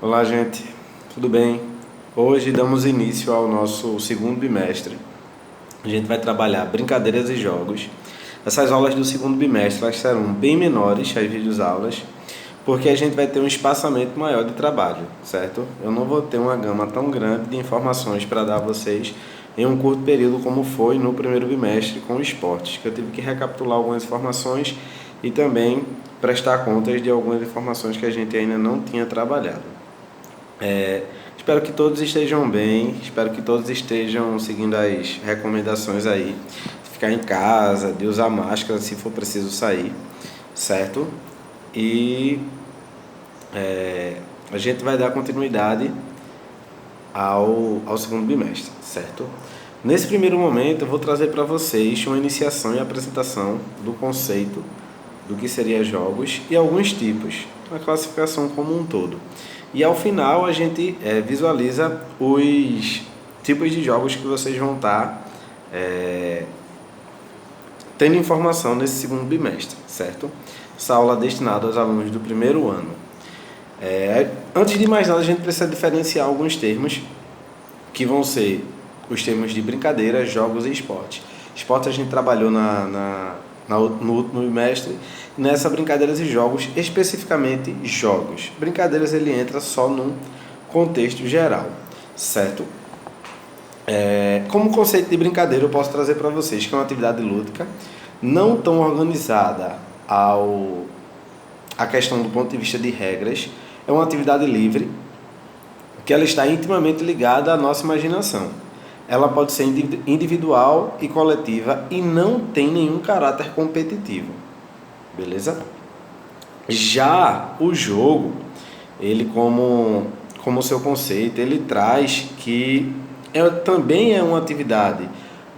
Olá, gente, tudo bem? Hoje damos início ao nosso segundo bimestre. A gente vai trabalhar brincadeiras e jogos. Essas aulas do segundo bimestre elas serão bem menores, as videoaulas, porque a gente vai ter um espaçamento maior de trabalho, certo? Eu não vou ter uma gama tão grande de informações para dar a vocês em um curto período como foi no primeiro bimestre com esportes, que eu tive que recapitular algumas informações e também prestar contas de algumas informações que a gente ainda não tinha trabalhado. Espero que todos estejam bem, espero que todos estejam seguindo as recomendações aí, de ficar em casa, de usar máscara se for preciso sair, certo? E a gente vai dar continuidade ao segundo bimestre, certo? Nesse primeiro momento eu vou trazer para vocês uma iniciação e apresentação do conceito do que seria jogos e alguns tipos, a classificação como um todo. E ao final a gente visualiza os tipos de jogos que vocês vão estar tendo informação nesse segundo bimestre, certo? Essa aula é destinada aos alunos do primeiro ano. Antes de mais nada, a gente precisa diferenciar alguns termos que vão ser os termos de brincadeira, jogos e esporte. Esporte a gente trabalhou no último bimestre, nessa brincadeiras e jogos, especificamente jogos. Brincadeiras ele entra só num contexto geral, certo? Como conceito de brincadeira eu posso trazer para vocês que é uma atividade lúdica, não tão organizada a questão do ponto de vista de regras, é uma atividade livre, que ela está intimamente ligada à nossa imaginação. Ela pode ser individual e coletiva e não tem nenhum caráter competitivo, beleza? Já o jogo, ele como seu conceito, ele traz que também é uma atividade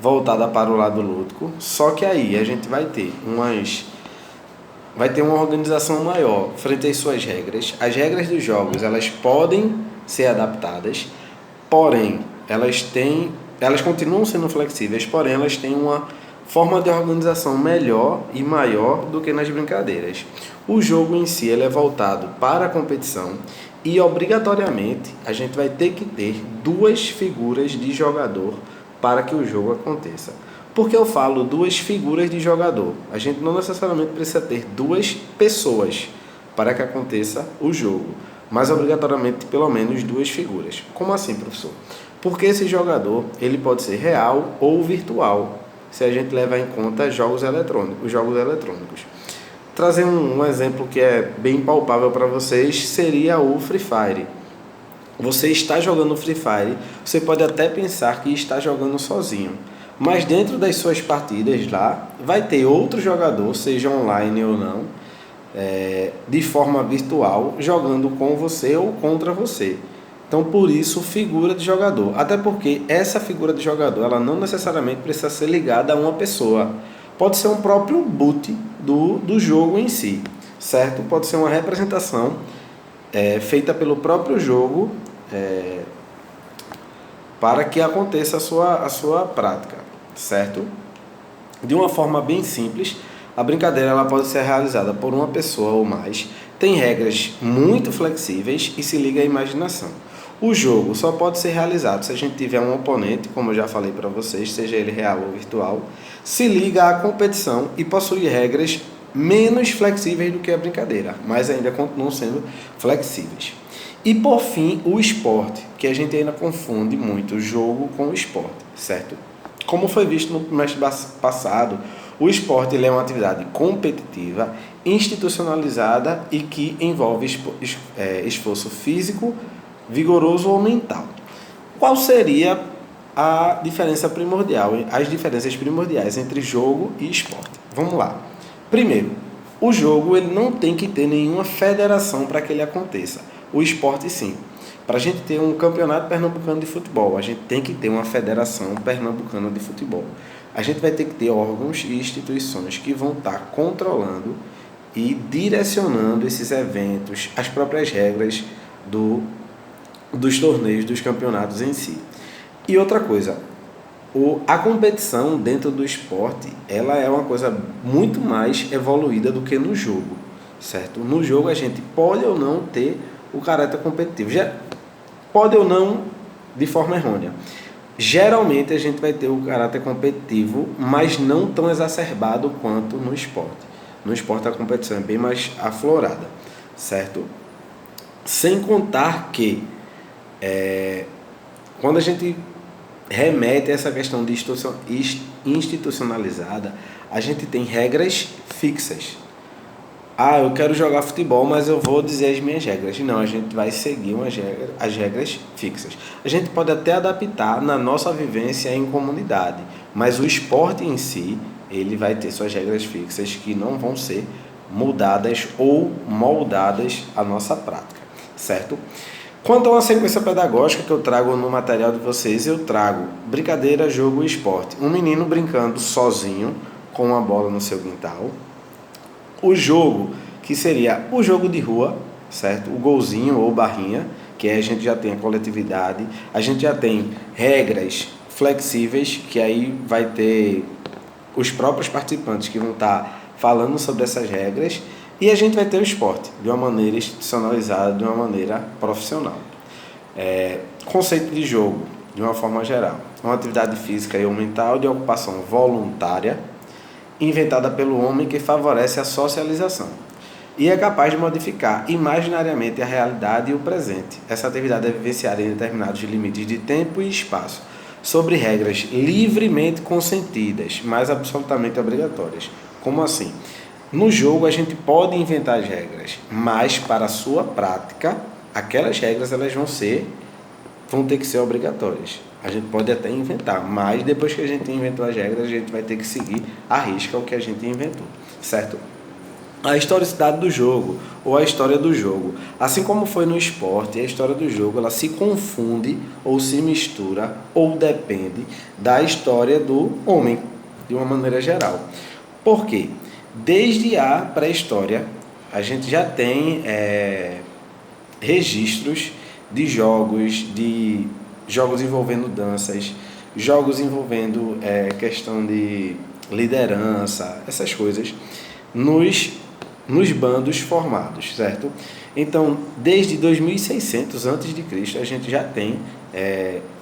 voltada para o lado lúdico, só que aí a gente vai ter uma organização maior frente às suas regras. As regras dos jogos, elas podem ser adaptadas, porém, elas continuam sendo flexíveis, porém elas têm uma forma de organização melhor e maior do que nas brincadeiras. O jogo em si ele é voltado para a competição e obrigatoriamente a gente vai ter que ter duas figuras de jogador para que o jogo aconteça. Por que eu falo duas figuras de jogador? A gente não necessariamente precisa ter duas pessoas para que aconteça o jogo, mas obrigatoriamente pelo menos duas figuras. Como assim, professor? Porque esse jogador ele pode ser real ou virtual, se a gente levar em conta os jogos eletrônicos. Trazer um exemplo que é bem palpável para vocês seria o Free Fire. Você está jogando Free Fire, você pode até pensar que está jogando sozinho, mas dentro das suas partidas lá, vai ter outro jogador, seja online ou não, de forma virtual, jogando com você ou contra você. Então, por isso, figura de jogador. Até porque essa figura de jogador, ela não necessariamente precisa ser ligada a uma pessoa. Pode ser um próprio boot do jogo em si, certo? Pode ser uma representação feita pelo próprio jogo para que aconteça a sua prática, certo? De uma forma bem simples, a brincadeira ela pode ser realizada por uma pessoa ou mais, tem regras muito flexíveis e se liga à imaginação. O jogo só pode ser realizado se a gente tiver um oponente, como eu já falei para vocês, seja ele real ou virtual, se liga à competição e possui regras menos flexíveis do que a brincadeira, mas ainda continuam sendo flexíveis. E por fim, o esporte, que a gente ainda confunde muito o jogo com o esporte, certo? Como foi visto no semestre passado, o esporte ele é uma atividade competitiva, institucionalizada e que envolve esforço físico, vigoroso ou mental. Qual seria a diferença primordial, as diferenças primordiais entre jogo e esporte? Vamos lá. Primeiro, o jogo ele não tem que ter nenhuma federação para que ele aconteça. O esporte sim. Para a gente ter um campeonato pernambucano de futebol, a gente tem que ter uma federação pernambucana de futebol. A gente vai ter que ter órgãos e instituições que vão estar controlando e direcionando esses eventos, as próprias regras dos torneios, dos campeonatos em si. E outra coisa, a competição dentro do esporte, ela é uma coisa muito mais evoluída do que no jogo, certo? No jogo a gente pode ou não ter o caráter competitivo. Já, pode ou não, de forma errônea. Geralmente a gente vai ter o caráter competitivo, mas não tão exacerbado quanto no esporte. No esporte a competição é bem mais aflorada, certo? Sem contar que quando a gente remete a essa questão de institucionalizada, a gente tem regras fixas. Eu quero jogar futebol, mas eu vou dizer as minhas regras. Não, a gente vai seguir as regras fixas. A gente pode até adaptar na nossa vivência em comunidade, mas o esporte em si, ele vai ter suas regras fixas que não vão ser mudadas ou moldadas à nossa prática, certo? Quanto a uma sequência pedagógica que eu trago no material de vocês, eu trago brincadeira, jogo e esporte. Um menino brincando sozinho com uma bola no seu quintal. O jogo, que seria o jogo de rua, certo? O golzinho ou barrinha, que aí a gente já tem a coletividade, a gente já tem regras flexíveis, que aí vai ter os próprios participantes que vão estar falando sobre essas regras, e a gente vai ter o esporte de uma maneira institucionalizada, de uma maneira profissional. Conceito de jogo, de uma forma geral, uma atividade física e ou mental de ocupação voluntária, inventada pelo homem que favorece a socialização e é capaz de modificar imaginariamente a realidade e o presente. Essa atividade é vivenciada em determinados limites de tempo e espaço, sobre regras livremente consentidas, mas absolutamente obrigatórias. Como assim? No jogo a gente pode inventar as regras, mas para a sua prática, aquelas regras elas vão ter que ser obrigatórias. A gente pode até inventar, mas depois que a gente inventou as regras, a gente vai ter que seguir à risca o que a gente inventou, certo? A historicidade do jogo, ou a história do jogo. Assim como foi no esporte, a história do jogo ela se confunde, ou se mistura, ou depende da história do homem, de uma maneira geral. Por quê? Desde a pré-história, a gente já tem registros de jogos envolvendo danças, jogos envolvendo questão de liderança, essas coisas, nos bandos formados, certo? Então, desde 2600 a.C., a gente já tem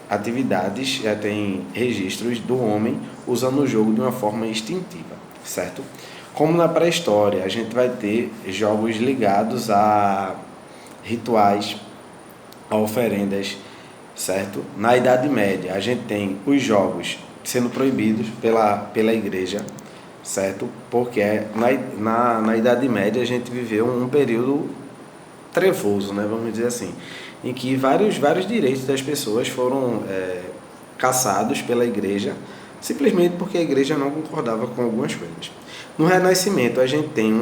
atividades, já tem registros do homem usando o jogo de uma forma instintiva, certo? Como na pré-história, a gente vai ter jogos ligados a rituais, a oferendas, certo? Na Idade Média, a gente tem os jogos sendo proibidos pela igreja, certo? Porque na Idade Média a gente viveu um período trevoso, né? Vamos dizer assim, em que vários direitos das pessoas foram caçados pela igreja, simplesmente porque a igreja não concordava com algumas coisas. No Renascimento, a gente tem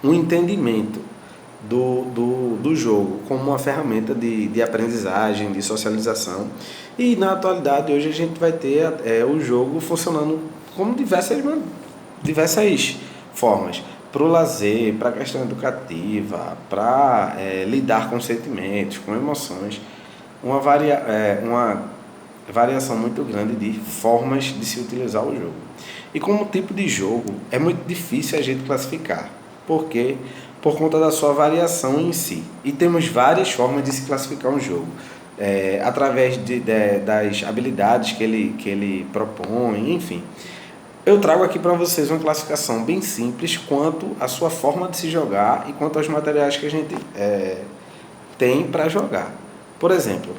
um entendimento do jogo como uma ferramenta de aprendizagem, de socialização. E na atualidade, hoje a gente vai ter o jogo funcionando como diversas formas. Para o lazer, para a questão educativa, para lidar com sentimentos, com emoções. Uma variação muito grande de formas de se utilizar o jogo. E como tipo de jogo, é muito difícil a gente classificar. Por quê? Por conta da sua variação em si. E temos várias formas de se classificar um jogo. Através das habilidades que ele propõe, enfim. Eu trago aqui para vocês uma classificação bem simples quanto à sua forma de se jogar e quanto aos materiais que a gente tem para jogar. Por exemplo,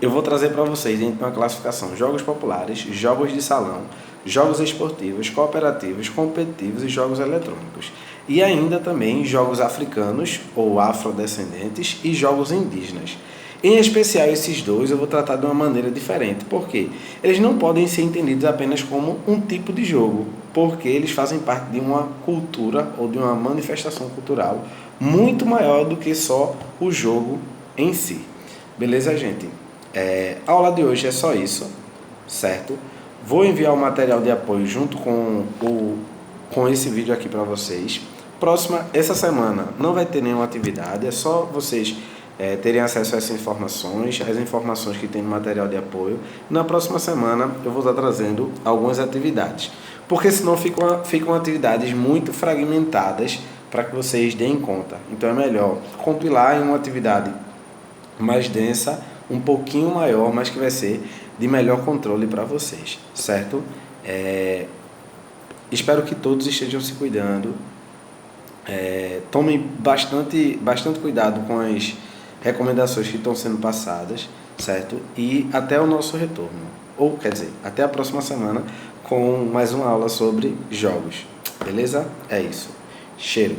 eu vou trazer para vocês dentro de uma classificação jogos populares, jogos de salão, jogos esportivos, cooperativos, competitivos e jogos eletrônicos. E ainda também jogos africanos ou afrodescendentes e jogos indígenas. Em especial esses dois eu vou tratar de uma maneira diferente. Por quê? Eles não podem ser entendidos apenas como um tipo de jogo, porque eles fazem parte de uma cultura ou de uma manifestação cultural muito maior do que só o jogo em si. Beleza, gente? A aula de hoje é só isso, certo? Vou enviar o material de apoio junto com esse vídeo aqui para vocês. Essa semana não vai ter nenhuma atividade, é só vocês terem acesso a essas informações, as informações que tem no material de apoio. Na próxima semana eu vou estar trazendo algumas atividades, porque senão ficam atividades muito fragmentadas para que vocês deem conta. Então é melhor compilar em uma atividade mais densa, um pouquinho maior, mas que vai ser de melhor controle para vocês, certo? Espero que todos estejam se cuidando. Tomem bastante cuidado com as recomendações que estão sendo passadas, certo? E até o nosso retorno, ou quer dizer, até a próxima semana com mais uma aula sobre jogos, beleza? É isso. Cheiro.